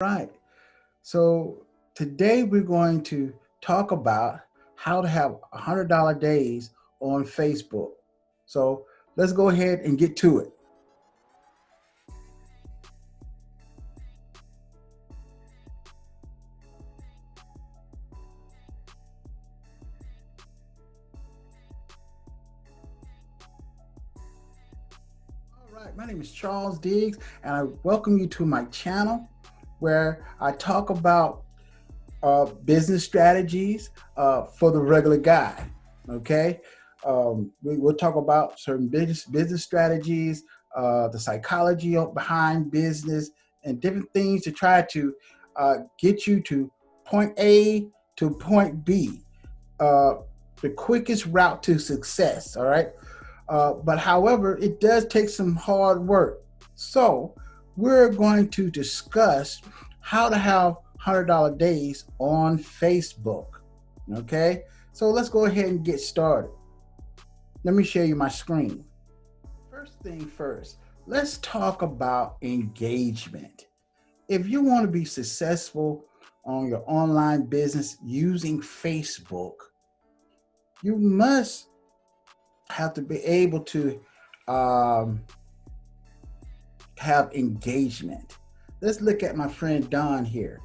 Right. So today we're going to talk about how to have $100 days on Facebook. So let's go ahead and get to it. All right. My name is Charles Diggs, and I welcome you to my channel where I talk about business strategies for the regular guy. Okay, we'll talk about certain business strategies, the psychology behind business, and different things to try to get you to point A to point B, uh, the quickest route to success. All right, but however, it does take some hard work. So we're going to discuss how to have $100 days on Facebook. Okay, so let's go ahead and get started. Let me share you my screen. First thing first, let's talk about engagement. If you want to be successful on your online business using Facebook, you must have to be able to um, have engagement. Let's look at my friend Don here.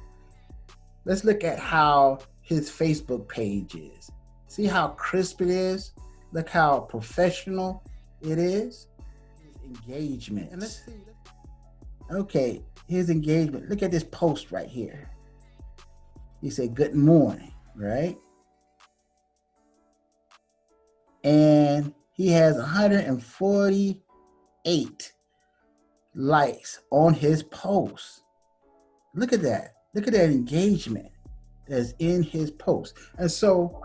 Let's look at how his Facebook page is. See how crisp it is? Look how professional it is. His engagement. And let's see. Okay, his engagement. Look at this post right here. He said, "Good morning," right? And he has 148 likes on his post. Look at that. Look at that engagement that's in his post. And so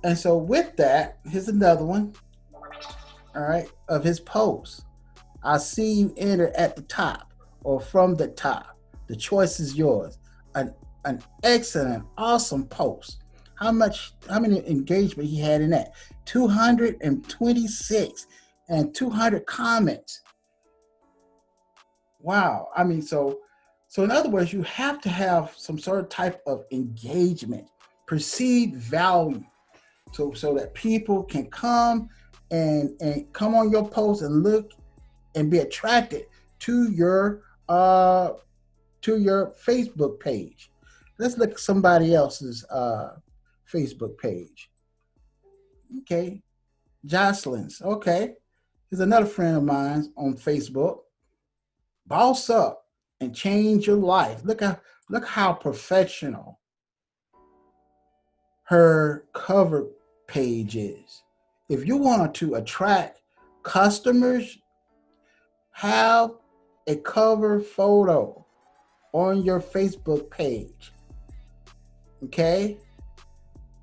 with that, here's another one, all right, of his post. I see you enter at the top or from the top. The choice is yours. An excellent, awesome post. How many engagement he had in that? 226 and 200 comments. Wow. So in other words, you have to have some sort of type of engagement, perceived value, so that people can come and come on your post and look and be attracted to your uh to your Facebook page. Let's look at somebody else's Facebook page. Okay, Jocelyn's. Okay, here's another friend of mine on Facebook. Boss up and change your life. Look how professional her cover page is. If you want to attract customers, have a cover photo on your Facebook page. Okay?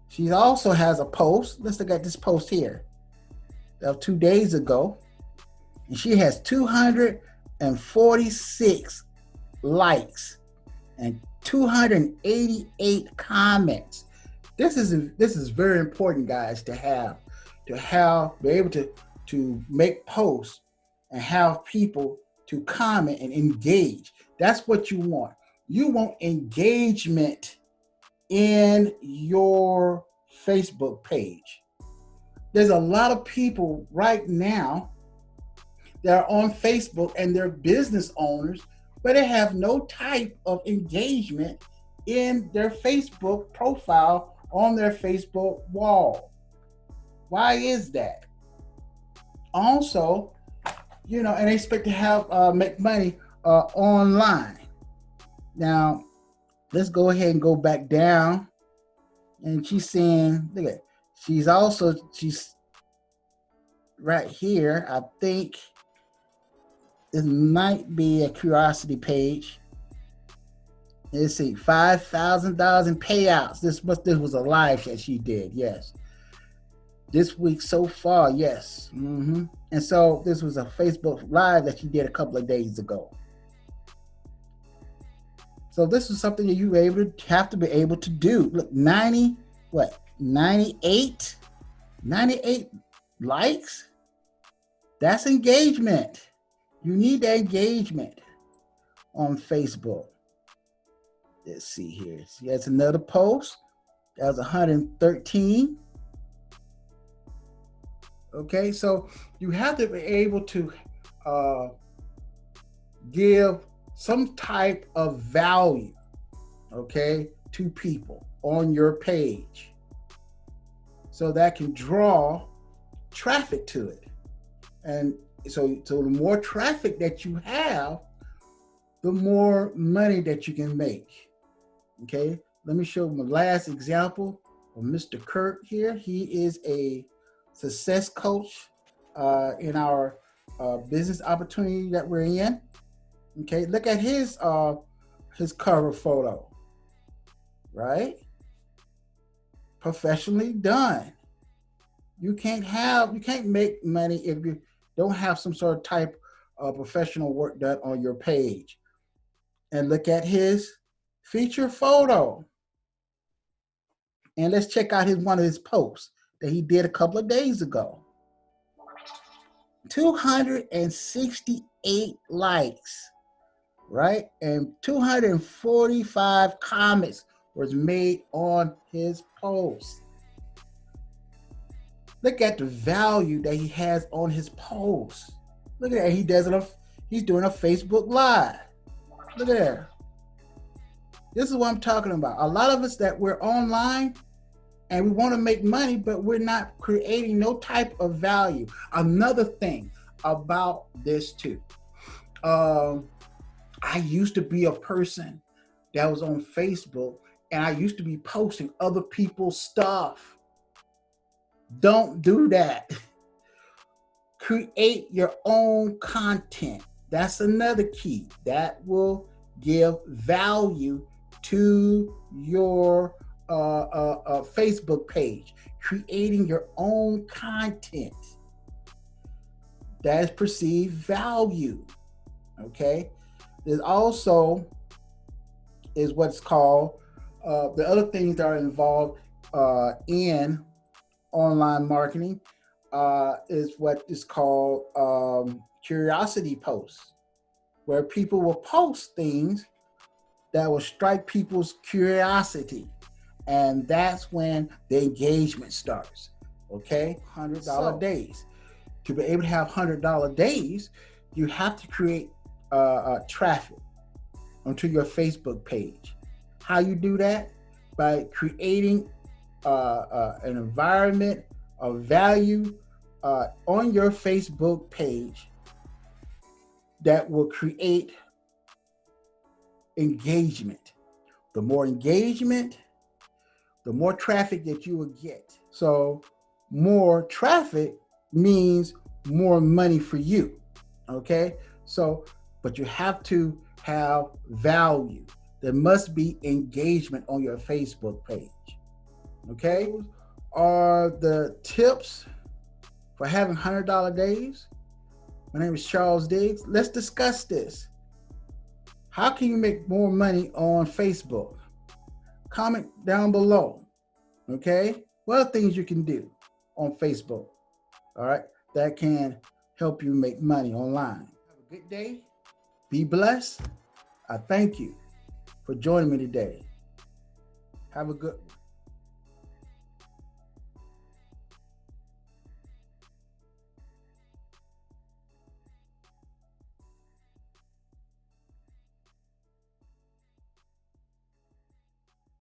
She also has a post. Let's look at this post here of 2 days ago. And she has 246 likes and 288 comments. This is very important, guys, to be able to make posts and have people to comment and engage. That's what you want. You want engagement in your Facebook page. There's a lot of people right now that are on Facebook and they're business owners, but they have no type of engagement in their Facebook profile on their Facebook wall. Why is that? Also, and they expect to have make money online. Now, let's go ahead and go back down. And she's saying, look at, she's right here. I think it might be a curiosity page. Let's see, $5,000 in payouts. This was a live that she did. Yes, this week so far. Yes, and so this was a Facebook live that she did a couple of days ago. So this is something that you have to be able to do. Look, 98 likes. That's engagement. You need that engagement. on Facebook. Let's see here. See, that's another post. That was 113. Okay, so you have to be able to give some type of value, okay, to people on your page, so that can draw traffic to it. And so the more traffic that you have, the more money that you can make. Okay, let me show my last example of Mr. Kurt here. He is a success coach in our business opportunity that we're in. Okay, look at his cover photo, right? Professionally done. You can't make money if you don't have some sort of type of professional work done on your page. And look at his feature photo. And let's check out one of his posts that he did a couple of days ago. 268 likes, right? And 245 comments was made on his post. Look at the value that he has on his post. Look at that. He's doing a Facebook Live. Look at that. This is what I'm talking about. A lot of us that we're online and we want to make money, but we're not creating no type of value. Another thing about this too. I used to be a person that was on Facebook, and I used to be posting other people's stuff. Don't do that. Create your own content. That's another key. That will give value to your Facebook page. Creating your own content. That is perceived value. Okay. There's also is what's called the other things that are involved in online marketing is what is called curiosity posts, where people will post things that will strike people's curiosity. And that's when the engagement starts. Okay, $100 days. To be able to have $100 days, you have to create traffic onto your Facebook page. How you do that? By creating an environment of value on your Facebook page that will create engagement. The more engagement, the more traffic that you will get. So more traffic means more money for you. Okay? So, but you have to have value. There must be engagement on your Facebook page. Okay? Are the tips for having $100 days? My name is Charles Diggs. Let's discuss this. How can you make more money on Facebook? Comment down below. Okay? What are things you can do on Facebook? All right? That can help you make money online. Have a good day. Be blessed. I thank you for joining me today. Have a good one.